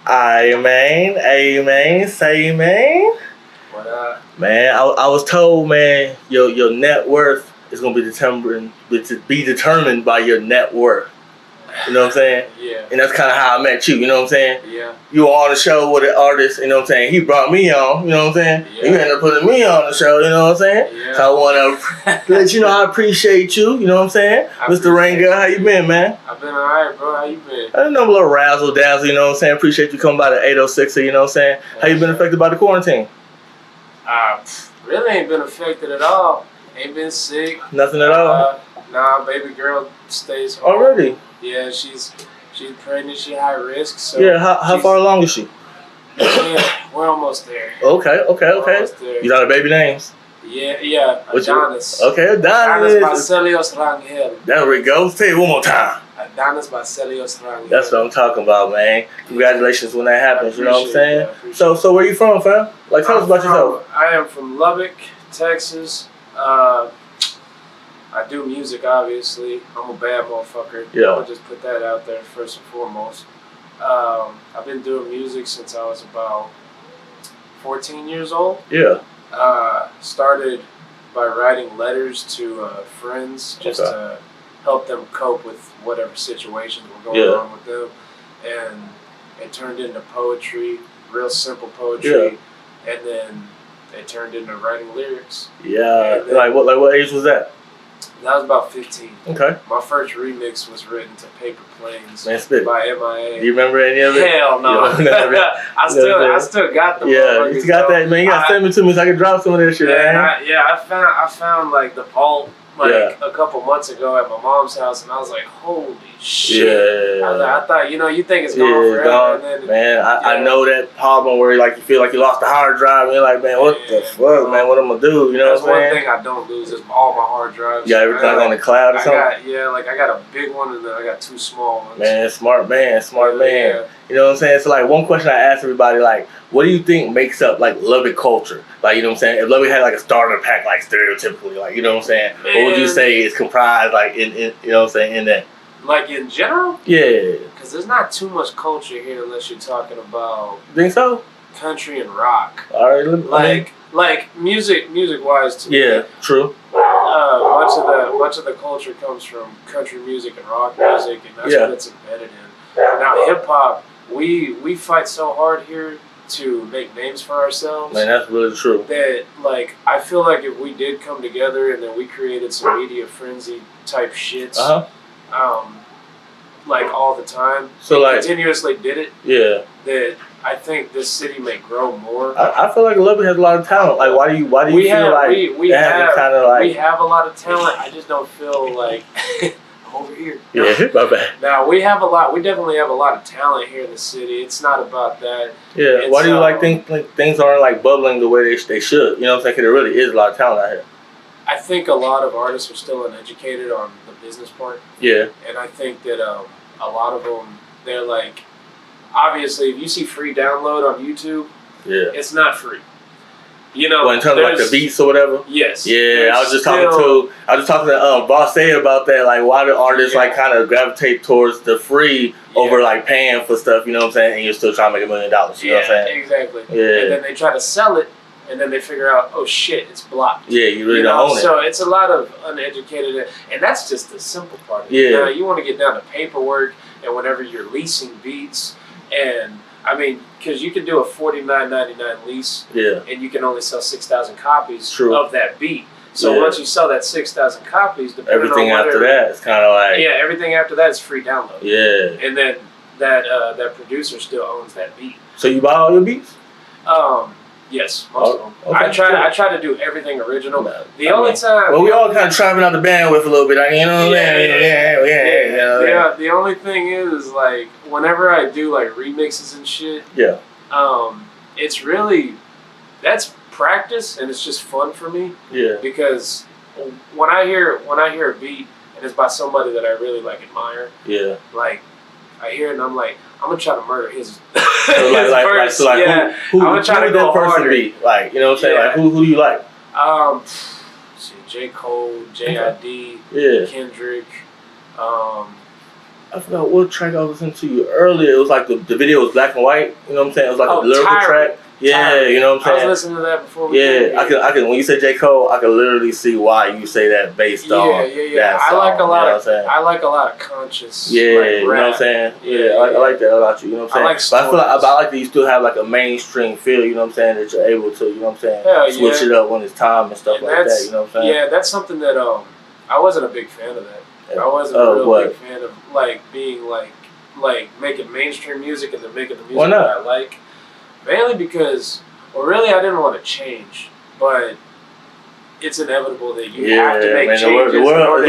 Amen. Say man. What up? Man, I was told, man, your net worth is gonna be determined by your net worth. You know what I'm saying? Yeah. And that's kind of how I met you. You know what I'm saying? Yeah. You were on the show with an artist. You know what I'm saying? He brought me on. You know what I'm saying? Yeah. You ended up putting me on the show. You know what I'm saying? Yeah. So I want to let you know I appreciate you. You know what I'm saying? Mr. Rangel, how you been, man? I've been alright, bro. How you been? I know, a little razzle dazzle. You know what I'm saying? Appreciate you coming by the 806er. You know what I'm saying? How you been affected by the quarantine? Really ain't been affected at all. Ain't been sick. Nothing at all? Nah, baby girl stays home. Already? Yeah, she's pregnant. She high risk. So yeah, how far along is she? Yeah, we're almost there. Okay. Almost there. You know the baby names? Yeah. Adonis. Okay, Adonis. Adonis Rangel. There we go. Say it one more time. Adonis Rangel. That's what I'm talking about, man. Congratulations when that happens. You know what I'm saying? So where you from, fam? Like, tell us about yourself. I am from Lubbock, Texas. I do music, obviously. I'm a bad motherfucker. Yeah. I'll just put that out there first and foremost. I've been doing music since I was about 14 years old. Yeah. Started by writing letters to friends just to help them cope with whatever situations were going on with them. And it turned into poetry, real simple poetry. Yeah. And then it turned into writing lyrics. Yeah. Then, what age was that? That was about 15. Okay. My first remix was written to Paper Planes by MIA. Do you remember any of it? Hell no. I still got them. Yeah, you got that, man. You got to send it to me so I can drop some of that shit. Yeah, I found like the vault a couple months ago at my mom's house, and I was like, holy shit. Yeah. I thought, you think it's gone forever. And then, man, I know that problem where like you feel like you lost the hard drive, and you're like, man, what the fuck, man? What am I gonna do? You know what I'm saying? That's one thing I don't lose is all my hard drives. Yeah, everything on the cloud or something? I got a big one, and then I got two small ones. Man, smart man. Yeah. You know what I'm saying? So, like, one question I ask everybody, like, what do you think makes up, like, Lubbock culture? Like, you know what I'm saying? If Lubbock had, like, a starter pack, like, stereotypically, like, you know what I'm saying? Man. What would you say is comprised, like, in you know what I'm saying, in that? Like, in general? Yeah. Because there's not too much culture here unless you're talking about... Think so? Country and rock. All right. Like music-wise, to me. Yeah, true. Much of the culture comes from country music and rock music, and that's what it's embedded in. Now, hip-hop... We fight so hard here to make names for ourselves. Man, that's really true. That, like, I feel like if we did come together and then we created some media frenzy type shits, like all the time, so like continuously did it. Yeah. That I think this city may grow more. I feel like Lubbock has a lot of talent. Like, why do you feel like we have a lot of talent? I just don't feel like. Over here. Yeah, my bad. Now we definitely have a lot of talent here in the city. It's not about that. Yeah. Why do you think things aren't like bubbling the way they should? You know what I'm saying? 'Cause there really is a lot of talent out here. I think a lot of artists are still uneducated on the business part. Yeah. And I think that a lot of them, they're like, obviously, if you see free download on YouTube, it's not free. You know, well, in terms of like the beats or whatever. Yes. Yeah, I was just talking to Boss A about that. Like, why do artists like kind of gravitate towards the free over like paying for stuff? You know what I'm saying? And you're still trying to make $1 million. You know what I'm saying? Exactly. Yeah. And then they try to sell it, and then they figure out, oh shit, it's blocked. Yeah, you really don't own it. So it's a lot of uneducated, and that's just the simple part of it. Yeah. Now you want to get down to paperwork, and whenever you're leasing beats, and I mean, because you can do a $49.99 lease, and you can only sell 6,000 copies of that beat. So once you sell that 6,000 copies, everything after that is kind of like everything after that is free download. Yeah, and then that producer still owns that beat. So you buy all your beats? Yes, most of them. Okay, I try to do everything original. The only time... Well, we all kind of traveling out the bandwidth a little bit. You know what I mean? The only thing is, like, whenever I do, like, remixes and shit, it's really... That's practice, and it's just fun for me. Yeah. Because when I hear a beat, and it's by somebody that I really, like, admire, like, I hear it, and I'm like, I'm gonna try to murder his, verse. I'm gonna try to go harder. Like, you know what I'm saying? Like, who do you like? J. Cole, J.I.D., Kendrick, I forgot what track I was listening to earlier. It was like the video was black and white. You know what I'm saying? It was like a lyrical track. Yeah, you know what I'm saying? I was listening to that before. I can. When you say J. Cole, I can literally see why you say that based on that song. I like a lot of conscious. Yeah, you know what I'm saying? Yeah, I like that about you. You know what I'm saying? I feel like that you still have like a mainstream feel. You know what I'm saying? That you're able to. You know what I'm saying? Switch it up when it's time and stuff like that. You know what I'm saying? Yeah, that's something that I wasn't a big fan of that. I wasn't a real big fan of like being like making mainstream music and then making the music that I like. Mainly because, well, really, I didn't want to change, but it's inevitable that you have to make changes. The world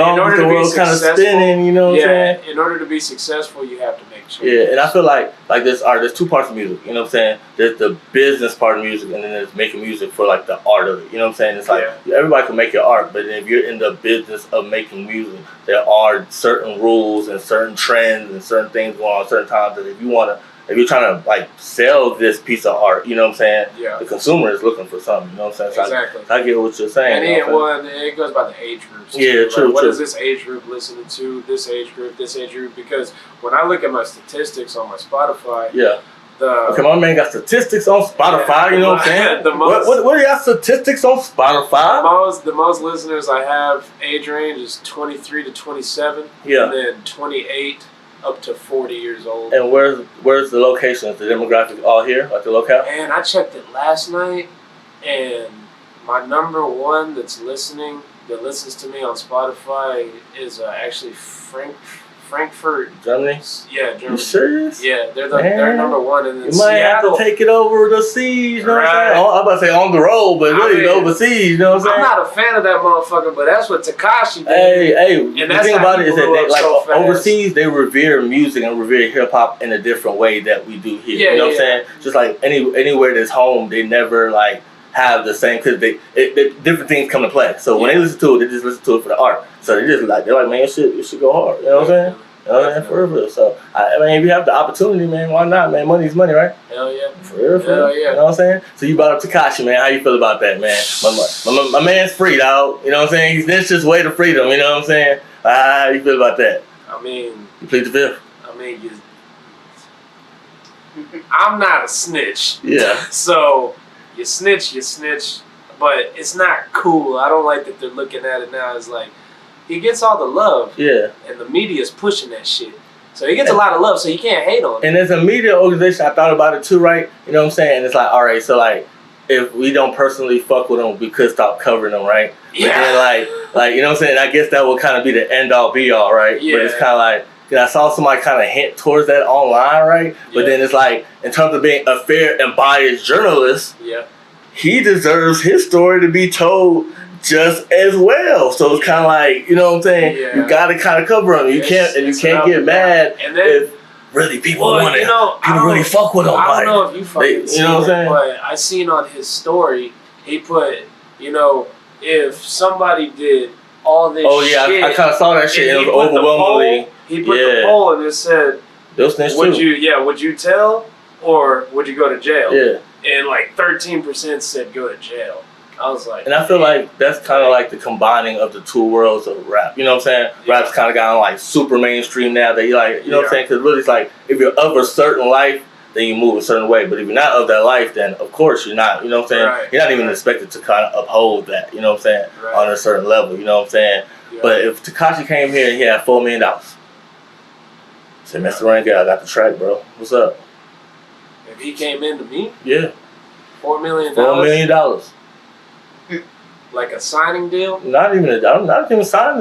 kind of spinning, you know what I'm saying? In order to be successful, you have to make changes. Yeah, and I feel like there's two parts of music, you know what I'm saying? There's the business part of music, and then there's making music for, like, the art of it, you know what I'm saying? It's like, everybody can make your art, but if you're in the business of making music, there are certain rules and certain trends and certain things going on at certain times that if you're trying to, like, sell this piece of art, you know what I'm saying? Yeah. The consumer is looking for something, you know what I'm saying? So exactly. I get what you're saying. And it goes by the age groups. Yeah, true, like, what is this age group listening to? This age group? Because when I look at my statistics on my Spotify, okay, my man got statistics on Spotify, you know what I'm saying? What do you got statistics on Spotify? The most listeners I have, age range is 23 to 27. Yeah. And then 28 up to 40 years old. And where's the location? Is the demographic all here, like the locale? And I checked it last night, and my number one that listens to me on Spotify is actually Frankfurt, Germany. Yeah, Germany. You serious? Yeah, they're number one, and then you might Seattle, have to take it over the seas. You know what I'm saying? I'm about to say on the road, but really overseas. You know what I'm saying? I'm not a fan of that motherfucker, but that's what Tekashi did. Hey, the thing about it is that overseas they revere music and revere hip hop in a different way that we do here. Yeah, you know what I'm saying? Just like anywhere that's home, they never like have the same, because different things come to play. So when they listen to it, they just listen to it for the art. So they're like, man, it should go hard. You know what I'm saying? You know what I'm saying? For real. So I mean, if you have the opportunity, man, why not, man? Money's money, right? Hell yeah. For real. Hell yeah. You know what I'm saying? So you brought up Tekashi, man. How you feel about that, man? My man's free, dog. You know what I'm saying? He's Ninja's way to freedom. You know what I'm saying? How you feel about that? I mean, you plead the fifth. I mean, I'm not a snitch. Yeah. So you snitch, but it's not cool. I don't like that they're looking at it now as like, he gets all the love. Yeah. And the media's pushing that shit. So he gets a lot of love, so you can't hate on him. And as a media organization, I thought about it too, right? You know what I'm saying? And it's like, all right, so like, if we don't personally fuck with them, we could stop covering them, right? Yeah. But then like, you know what I'm saying? I guess that would kind of be the end all be all, right? Yeah. But it's kind of like, I saw somebody kind of hint towards that online, right? But then it's like, in terms of being a fair and biased journalist, he deserves his story to be told just as well. So it's kind of like, you know what I'm saying? Yeah. You got to kind of cover him. You can't get mad if really people want it. People really fuck with him. I don't know if you fucking see it, but I seen on his story, he put, if somebody did all this shit. I kind of saw that shit. It was overwhelmingly. He put the poll and it said, would you tell or would you go to jail? Yeah. And like 13% said go to jail. I was like, and I feel like that's kind of like the combining of the two worlds of rap. You know what I'm saying? Yeah. Rap's kind of gotten like super mainstream now. That you like, you know what I'm saying? Because really, it's like if you're of a certain life, then you move a certain way. But if you're not of that life, then of course you're not. You know what I'm saying? Right. You're not even expected to kind of uphold that. You know what I'm saying? Right. On a certain level. You know what I'm saying? Yeah. But if Tekashi came here and he had $4 million, say, Mr. Rangel, I got the track, bro. What's up? If he came into me, $4 million. $4 million. Like a signing deal? Not even signing. Not even sign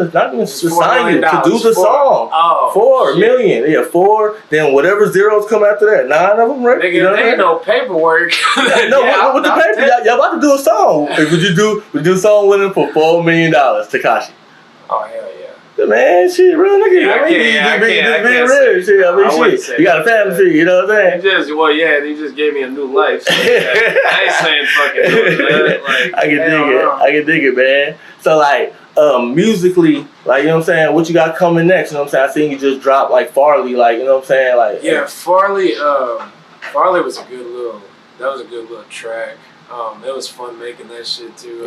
you to do the song. Oh, $4 million. Yeah, 4. Then whatever zeros come after that. 9 of them, right? Nigga, there ain't no paperwork. With the paper, y'all about to do a song. Would you do a song with him for $4 million, Tekashi? Oh hell yeah. Man, shit, real nigga. You got a family, you know what I'm saying? He just gave me a new life. So I ain't saying fucking no, like, I can dig it, man. So like, musically, like, you know what I'm saying, what you got coming next? You know what I'm saying? I seen you just drop like Farley, like, you know what I'm saying? Like, Farley was a good little track. It was fun making that shit too.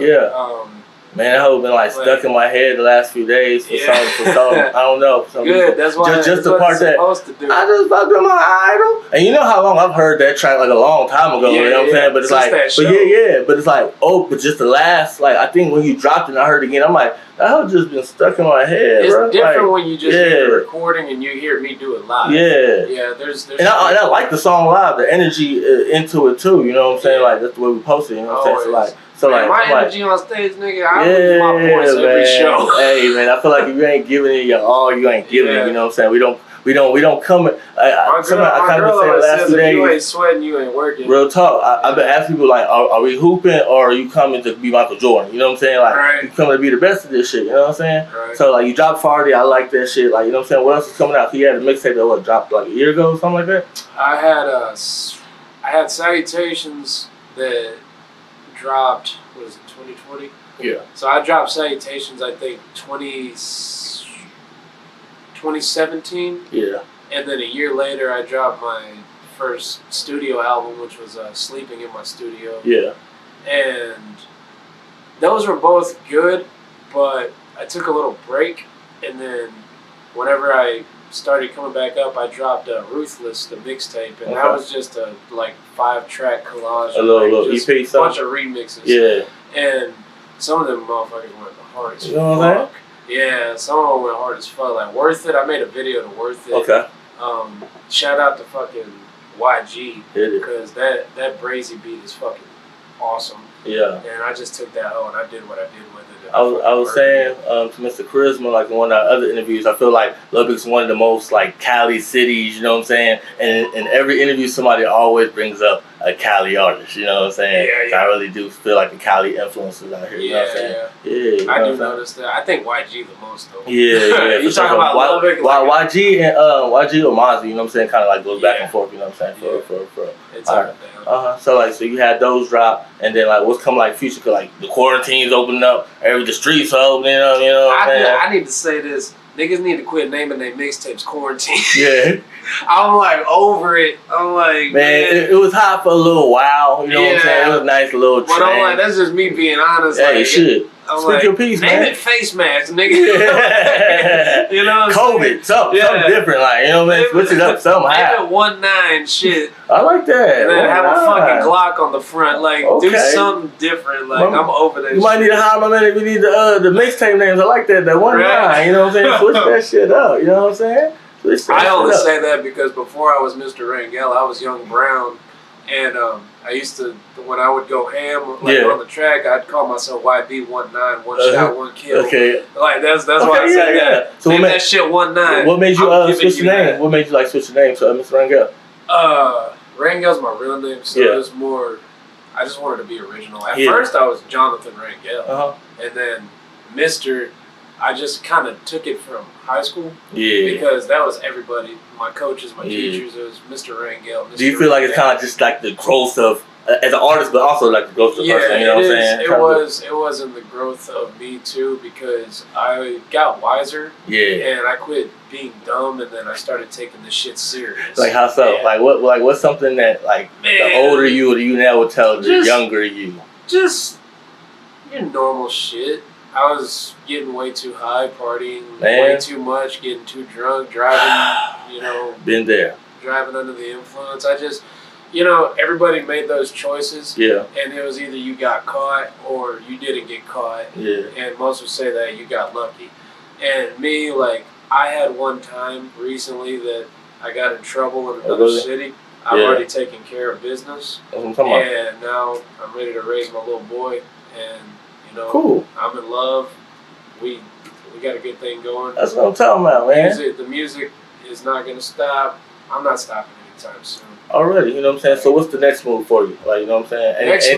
Man, that hoe been like stuck in my head the last few days for some I don't know. For some good, reason. that's why. Just the part that I just fucked with my idol. And you know how long I've heard that track, like a long time ago. You know what I'm saying? But it's like, but it's like, but just the last, like I think when you dropped it, and I heard it again. I'm like, that hoe just been stuck in my head. It's bro. different when you just hear the recording and you hear me do it live. Yeah. There's and I like the song live, the energy into it too. You know what I'm saying? Like that's the way we posted. You know what I'm saying? So like, my energy on stage, nigga, I lose my voice every show. Hey man, I feel like if you ain't giving it your all, you ain't giving it. You know what I'm saying? We don't come. My girl always says if you ain't sweating, you ain't working. Real talk. I've been asking people like, are we hooping or are you coming to be Michael Jordan? You know what I'm saying? Like you coming to be the best of this shit. You know what I'm saying? Right. So like you dropped Farty, I like that shit. Like you know what I'm saying? What else is coming out? He had a mixtape that dropped like a year ago or something like that. I had Salutations that dropped. What is it? 2020. Yeah. So I dropped Salutations. I think 2017. Yeah. And then a year later, I dropped my first studio album, which was Sleeping in My Studio. Yeah. And those were both good, but I took a little break. And then whenever I started coming back up, I dropped Ruthless, the mixtape. And that was just a 5-track collage. A little just EP, a bunch of remixes. Yeah. And some of them motherfuckers went hard as fuck. You know what I'm saying? Yeah, some of them went hard as fuck. Like Worth It, I made a video to Worth It. Okay. Shout out to fucking YG because that Brazy beat is fucking awesome. Yeah. And I just took that and I did what I did with it. I was saying to Mr. Charisma, like in one of our other interviews, I feel like Lubbock's one of the most like Cali cities, you know what I'm saying? And in every interview, somebody always brings up a Cali artist, you know what I'm saying? Yeah. I really do feel like the Cali influences out here, you know what I'm saying? Yeah. I do notice that. I think YG the most though. Yeah. You talking about Lubbock? YG and YG or Mozzie, you know what I'm saying? Kind of like goes back and forth, you know what I'm saying? For it's all right. So you had those drop, and then like what's coming like future? Cause like the quarantine's opening up, the streets are opening up. You know. I need to say this: niggas need to quit naming their mixtapes quarantine. Yeah. I'm like over it. I'm like, man, it was hot for a little while. You know what I'm saying? It was nice little. But I'm like, that's just me being honest. Hey, shit. Speak your piece, man. Name it face mask, nigga. You know what I'm saying? Something different, like, you know what I mean? Switch it up somehow. Name it 19 shit. I like that. And then have a fucking Glock on the front. Like, do something different. Like, I'm over that You might need to hire my man if you need the mixtape names. I like that 19, you know what I'm saying? Switch that shit up, you know what I'm saying? I only say that because before I was Mr. Rangel, I was Young Brown. And I used to, when I would go ham on the track, I'd call myself YB 19, one shot, one kill. Okay. Like that's why I said that. So name that shit 19. What made you switch your name? What made you like switch your name to Mr. Rangel? Rangel's my real name, so it was more. I just wanted to be original. At first, I was Jonathan Rangel, and then Mr. I just kind of took it from high school. Yeah. Because that was everybody. My coaches, my teachers, it was Mr. Rangel. Mr. Do you feel like it's kind of just like the growth of, as an artist, but also like the growth of the person? You know what I'm saying? It was in the growth of me too because I got wiser. Yeah. And I quit being dumb, and then I started taking this shit serious. Like how so? Yeah. What's something that the older you or you now would tell the younger you? Just your normal shit. I was getting way too high, partying way too much, getting too drunk, driving, Been there. Driving under the influence. I just, everybody made those choices. Yeah. And it was either you got caught or you didn't get caught. Yeah. And most would say that you got lucky. And me, I had one time recently that I got in trouble in another city. I've already taken care of business. And now I'm ready to raise my little boy. And cool. I'm in love. We got a good thing going. That's what I'm talking about, man. The music is not going to stop. I'm not stopping anytime soon. Already, you know what I'm saying? So what's the next move for you? You know what I'm saying?